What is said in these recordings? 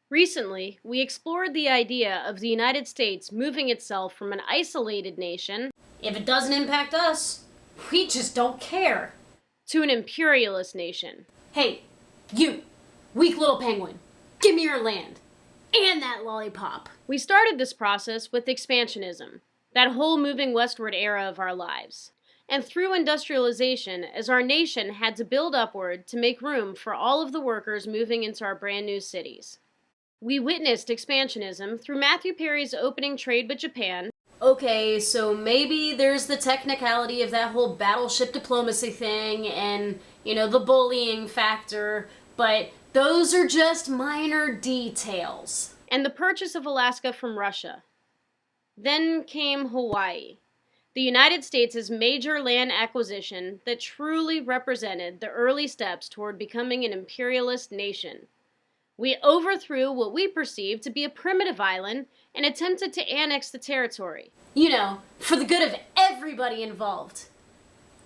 Recently, we explored the idea of the United States moving itself from an isolated nation, if it doesn't impact us, we just don't care, to an imperialist nation. Hey, you, weak little penguin, give me your land, and that lollipop. We started this process with expansionism, that whole moving westward era of our lives, and through industrialization as our nation had to build upward to make room for all of the workers moving into our brand new cities. We witnessed expansionism through Matthew Perry's opening trade with Japan. Okay, so maybe there's the technicality of that whole battleship diplomacy thing and, the bullying factor, but those are just minor details. And the purchase of Alaska from Russia. Then came Hawaii, the United States' major land acquisition that truly represented the early steps toward becoming an imperialist nation. We overthrew what we perceived to be a primitive island and attempted to annex the territory. For the good of everybody involved.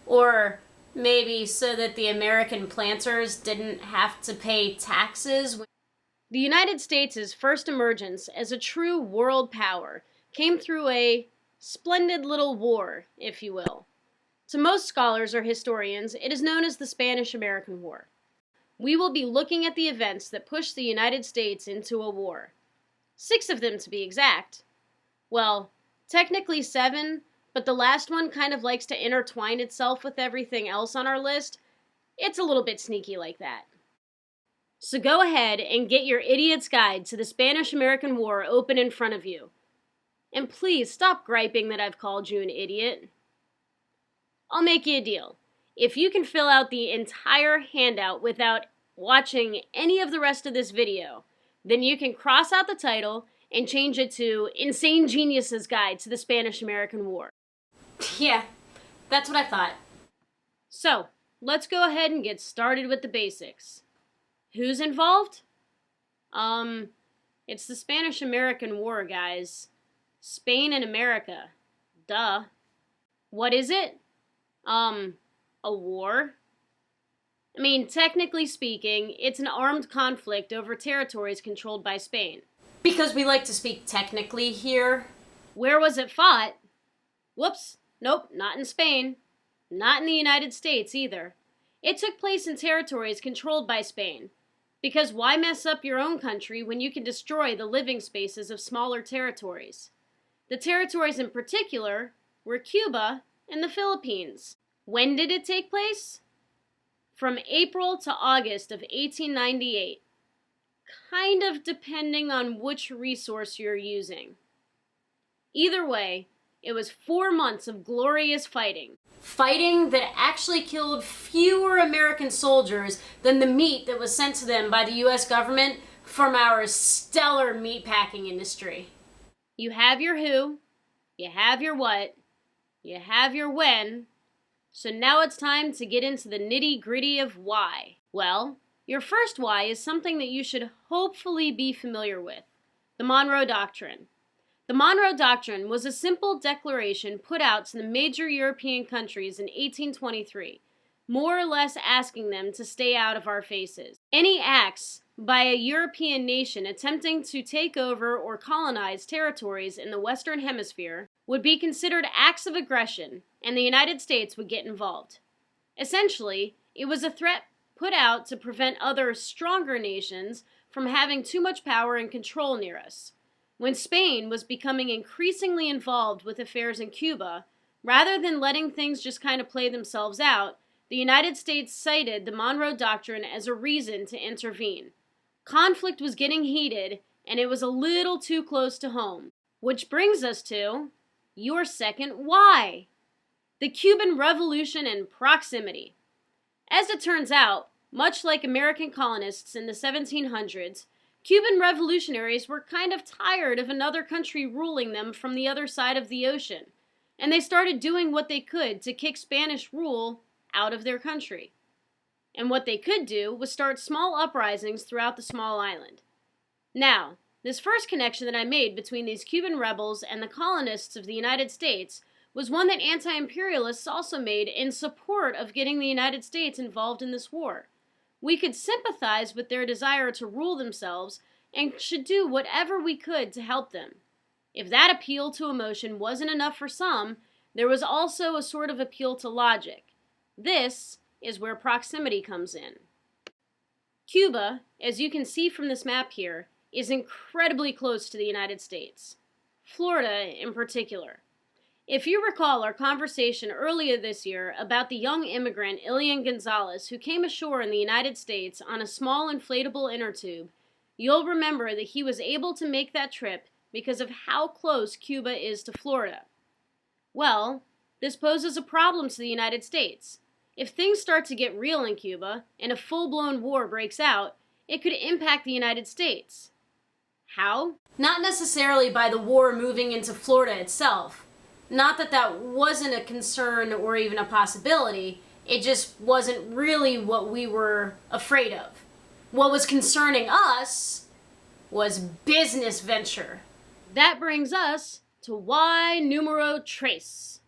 Or maybe so that the American planters didn't have to pay taxes. The United States' first emergence as a true world power came through a splendid little war, if you will. To most scholars or historians, it is known as the Spanish-American War. We will be looking at the events that pushed the United States into a war. 6 of them, to be exact. Well, technically 7, but the last one kind of likes to intertwine itself with everything else on our list. It's a little bit sneaky like that. So go ahead and get your idiot's guide to the Spanish-American War open in front of you. And please stop griping that I've called you an idiot. I'll make you a deal. If you can fill out the entire handout without watching any of the rest of this video, then you can cross out the title and change it to Insane Genius's Guide to the Spanish-American War. Yeah, that's what I thought. So, let's go ahead and get started with the basics. Who's involved? It's the Spanish-American War, guys. Spain and America. Duh. What is it? A war? I mean, technically speaking, it's an armed conflict over territories controlled by Spain. Because we like to speak technically here. Where was it fought? Whoops. Nope, not in Spain. Not in the United States either. It took place in territories controlled by Spain. Because why mess up your own country when you can destroy the living spaces of smaller territories? The territories in particular were Cuba and the Philippines. When did it take place? From April to August of 1898. Kind of depending on which resource you're using. Either way, it was 4 months of glorious fighting. Fighting that actually killed fewer American soldiers than the meat that was sent to them by the U.S. government from our stellar meatpacking industry. You have your who, you have your what, you have your when, so now it's time to get into the nitty-gritty of why. Well, your first why is something that you should hopefully be familiar with, the Monroe Doctrine. The Monroe Doctrine was a simple declaration put out to the major European countries in 1823, more or less asking them to stay out of our faces. Any acts by a European nation attempting to take over or colonize territories in the Western Hemisphere would be considered acts of aggression, and the United States would get involved. Essentially, it was a threat put out to prevent other stronger nations from having too much power and control near us. When Spain was becoming increasingly involved with affairs in Cuba, rather than letting things just kind of play themselves out, the United States cited the Monroe Doctrine as a reason to intervene. Conflict was getting heated, and it was a little too close to home. Which brings us to your second why. The Cuban Revolution and proximity. As it turns out, much like American colonists in the 1700s, Cuban revolutionaries were kind of tired of another country ruling them from the other side of the ocean, and they started doing what they could to kick Spanish rule out of their country. And what they could do was start small uprisings throughout the small island. Now, this first connection that I made between these Cuban rebels and the colonists of the United States was one that anti-imperialists also made in support of getting the United States involved in this war. We could sympathize with their desire to rule themselves and should do whatever we could to help them. If that appeal to emotion wasn't enough for some, there was also a sort of appeal to logic. This is where proximity comes in. Cuba, as you can see from this map here, is incredibly close to the United States. Florida in particular. If you recall our conversation earlier this year about the young immigrant Ilian Gonzalez who came ashore in the United States on a small inflatable inner tube, you'll remember that he was able to make that trip because of how close Cuba is to Florida. Well, this poses a problem to the United States. If things start to get real in Cuba and a full-blown war breaks out, it could impact the United States. How? Not necessarily by the war moving into Florida itself. Not that that wasn't a concern or even a possibility, it just wasn't really what we were afraid of. What was concerning us was business venture. That brings us to why numero tres.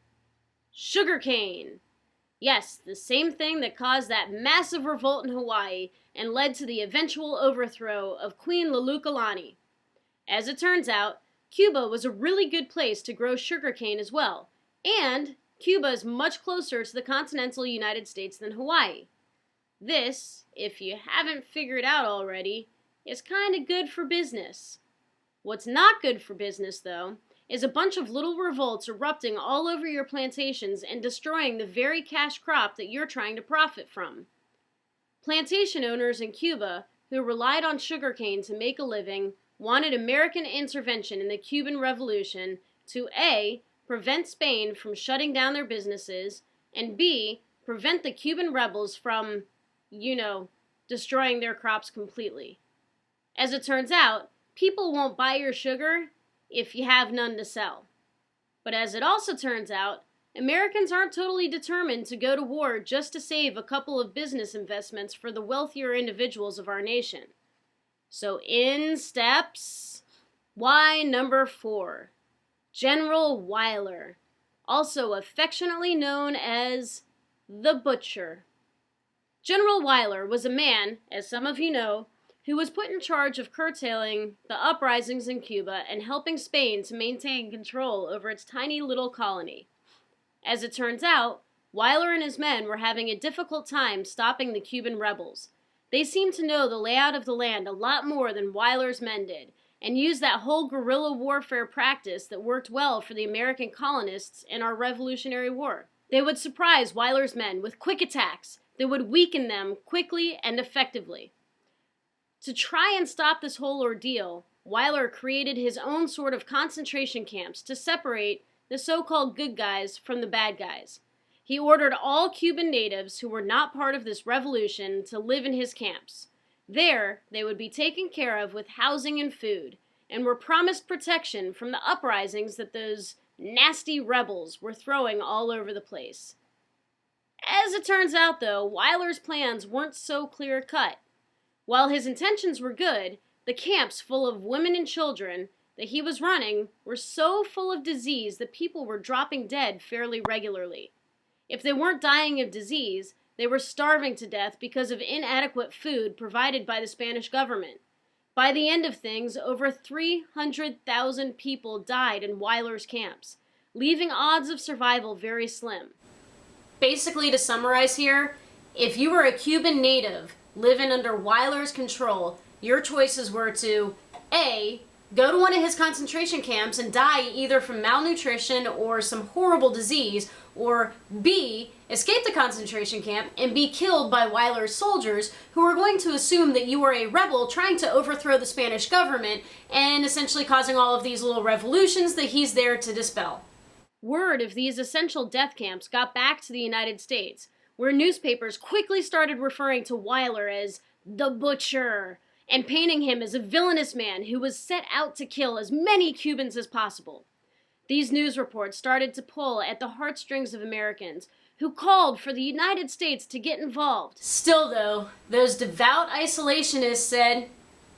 Sugarcane. Yes, the same thing that caused that massive revolt in Hawaii and led to the eventual overthrow of Queen Lulukalani. As it turns out, Cuba was a really good place to grow sugarcane as well, and Cuba is much closer to the continental United States than Hawaii. This, if you haven't figured out already, is kind of good for business. What's not good for business, though, is a bunch of little revolts erupting all over your plantations and destroying the very cash crop that you're trying to profit from. Plantation owners in Cuba, who relied on sugarcane to make a living, wanted American intervention in the Cuban Revolution to A, prevent Spain from shutting down their businesses, and B, prevent the Cuban rebels from, destroying their crops completely. As it turns out, people won't buy your sugar if you have none to sell. But as it also turns out, Americans aren't totally determined to go to war just to save a couple of business investments for the wealthier individuals of our nation. So in steps, why number 4, General Weyler, also affectionately known as the Butcher. General Weyler was a man, as some of you know, who was put in charge of curtailing the uprisings in Cuba and helping Spain to maintain control over its tiny little colony. As it turns out, Weyler and his men were having a difficult time stopping the Cuban rebels. They seemed to know the layout of the land a lot more than Weyler's men did, and used that whole guerrilla warfare practice that worked well for the American colonists in our Revolutionary War. They would surprise Weyler's men with quick attacks that would weaken them quickly and effectively. To try and stop this whole ordeal, Weyler created his own sort of concentration camps to separate the so-called good guys from the bad guys. He ordered all Cuban natives who were not part of this revolution to live in his camps. There, they would be taken care of with housing and food, and were promised protection from the uprisings that those nasty rebels were throwing all over the place. As it turns out, though, Weyler's plans weren't so clear-cut. While his intentions were good, the camps full of women and children that he was running were so full of disease that people were dropping dead fairly regularly. If they weren't dying of disease, they were starving to death because of inadequate food provided by the Spanish government. By the end of things, over 300,000 people died in Weyler's camps, leaving odds of survival very slim. Basically, to summarize here, if you were a Cuban native living under Weyler's control, your choices were to A, go to one of his concentration camps and die either from malnutrition or some horrible disease, or B, escape the concentration camp and be killed by Weyler's soldiers who are going to assume that you are a rebel trying to overthrow the Spanish government and essentially causing all of these little revolutions that he's there to dispel. Word of these essential death camps got back to the United States, where newspapers quickly started referring to Weyler as the Butcher and painting him as a villainous man who was set out to kill as many Cubans as possible. These news reports started to pull at the heartstrings of Americans, who called for the United States to get involved. Still, though, those devout isolationists said,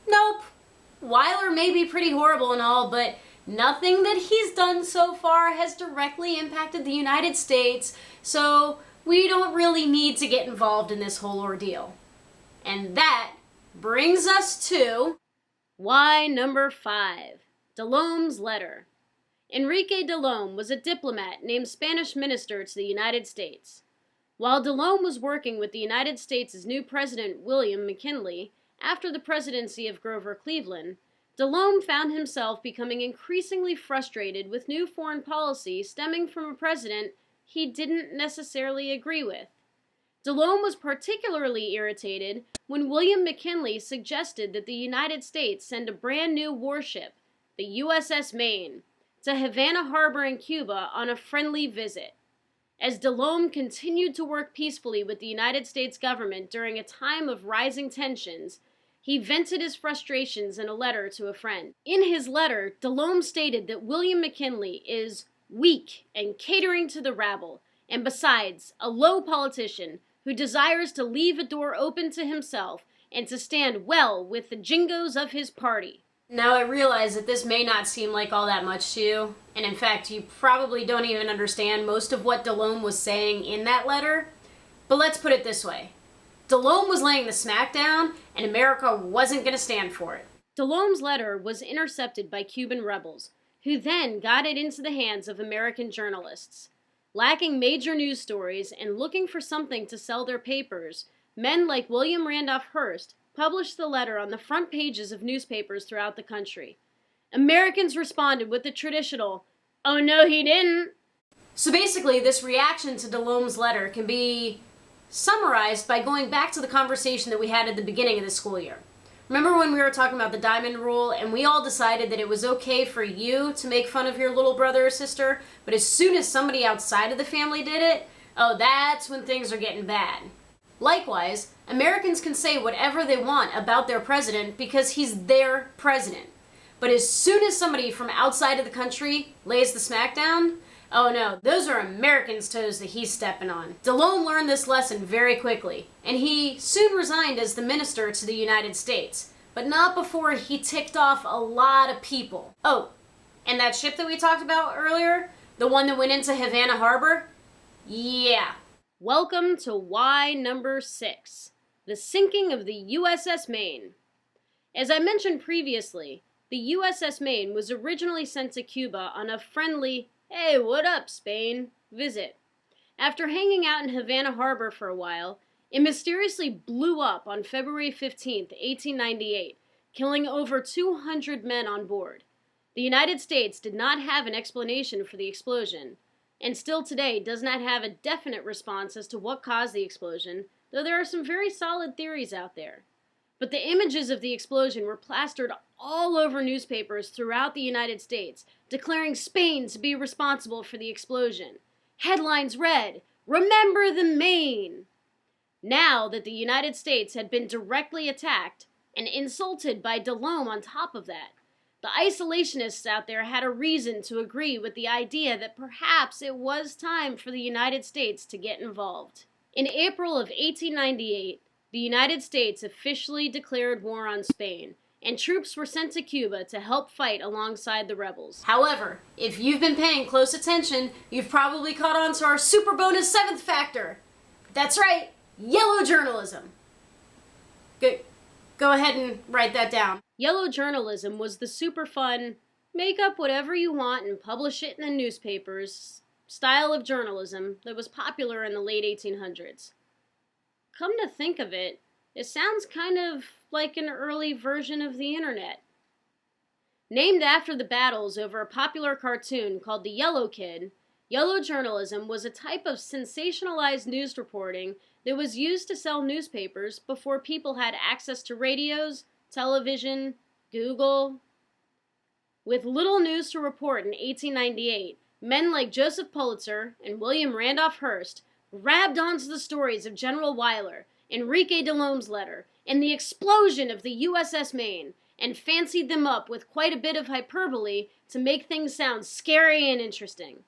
nope, Weyler may be pretty horrible and all, but nothing that he's done so far has directly impacted the United States, so we don't really need to get involved in this whole ordeal. And that brings us to why number 5, Delhome's letter. Enrique Delhome was a diplomat named Spanish minister to the United States. While Delhome was working with the United States' new president, William McKinley, after the presidency of Grover Cleveland, Delhome found himself becoming increasingly frustrated with new foreign policy stemming from a president he didn't necessarily agree with. Delhome was particularly irritated when William McKinley suggested that the United States send a brand new warship, the USS Maine, to Havana Harbor in Cuba on a friendly visit. As Delhome continued to work peacefully with the United States government during a time of rising tensions, he vented his frustrations in a letter to a friend. In his letter, Delhome stated that William McKinley is weak and catering to the rabble, and besides, a low politician who desires to leave a door open to himself and to stand well with the jingos of his party. Now I realize that this may not seem like all that much to you, and in fact you probably don't even understand most of what Delhome was saying in that letter, but let's put it this way. Delhome was laying the smackdown, and America wasn't going to stand for it. Delhome's letter was intercepted by Cuban rebels, who then got it into the hands of American journalists. Lacking major news stories and looking for something to sell their papers, men like William Randolph Hearst published the letter on the front pages of newspapers throughout the country. Americans responded with the traditional, "Oh no, he didn't." So basically, this reaction to Delhome's letter can be summarized by going back to the conversation that we had at the beginning of the school year. Remember when we were talking about the diamond rule and we all decided that it was okay for you to make fun of your little brother or sister, but as soon as somebody outside of the family did it, oh, that's when things are getting bad. Likewise, Americans can say whatever they want about their president because he's their president. But as soon as somebody from outside of the country lays the smackdown, oh no, those are Americans' toes that he's stepping on. Delhome learned this lesson very quickly, and he soon resigned as the minister to the United States, but not before he ticked off a lot of people. Oh, and that ship that we talked about earlier, the one that went into Havana Harbor? Yeah. Welcome to why number 6, the sinking of the USS Maine. As I mentioned previously, the USS Maine was originally sent to Cuba on a friendly, "Hey, what up, Spain?" visit. After hanging out in Havana Harbor for a while, it mysteriously blew up on February 15, 1898, killing over 200 men on board. The United States did not have an explanation for the explosion, and still today does not have a definite response as to what caused the explosion, though there are some very solid theories out there. But the images of the explosion were plastered all over newspapers throughout the United States, declaring Spain to be responsible for the explosion. Headlines read, "Remember the Maine!" Now that the United States had been directly attacked, and insulted by Delhome on top of that, the isolationists out there had a reason to agree with the idea that perhaps it was time for the United States to get involved. In April of 1898, the United States officially declared war on Spain, and troops were sent to Cuba to help fight alongside the rebels. However, if you've been paying close attention, you've probably caught on to our super bonus 7th factor. That's right, yellow journalism. Go ahead and write that down. Yellow journalism was the super fun, make up whatever you want and publish it in the newspapers style of journalism that was popular in the late 1800s. Come to think of it, it sounds kind of like an early version of the internet. Named after the battles over a popular cartoon called The Yellow Kid, yellow journalism was a type of sensationalized news reporting that was used to sell newspapers before people had access to radios, television, Google. With little news to report in 1898, men like Joseph Pulitzer and William Randolph Hearst grabbed onto the stories of General Weyler, Enrique Delhome's letter, and the explosion of the USS Maine, and fancied them up with quite a bit of hyperbole to make things sound scary and interesting.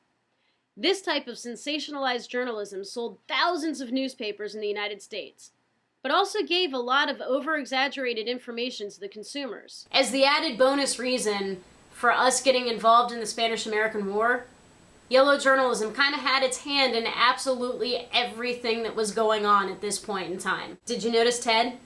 This type of sensationalized journalism sold thousands of newspapers in the United States, but also gave a lot of over-exaggerated information to the consumers. As the added bonus reason for us getting involved in the Spanish-American War, yellow journalism kind of had its hand in absolutely everything that was going on at this point in time. Did you notice Ted?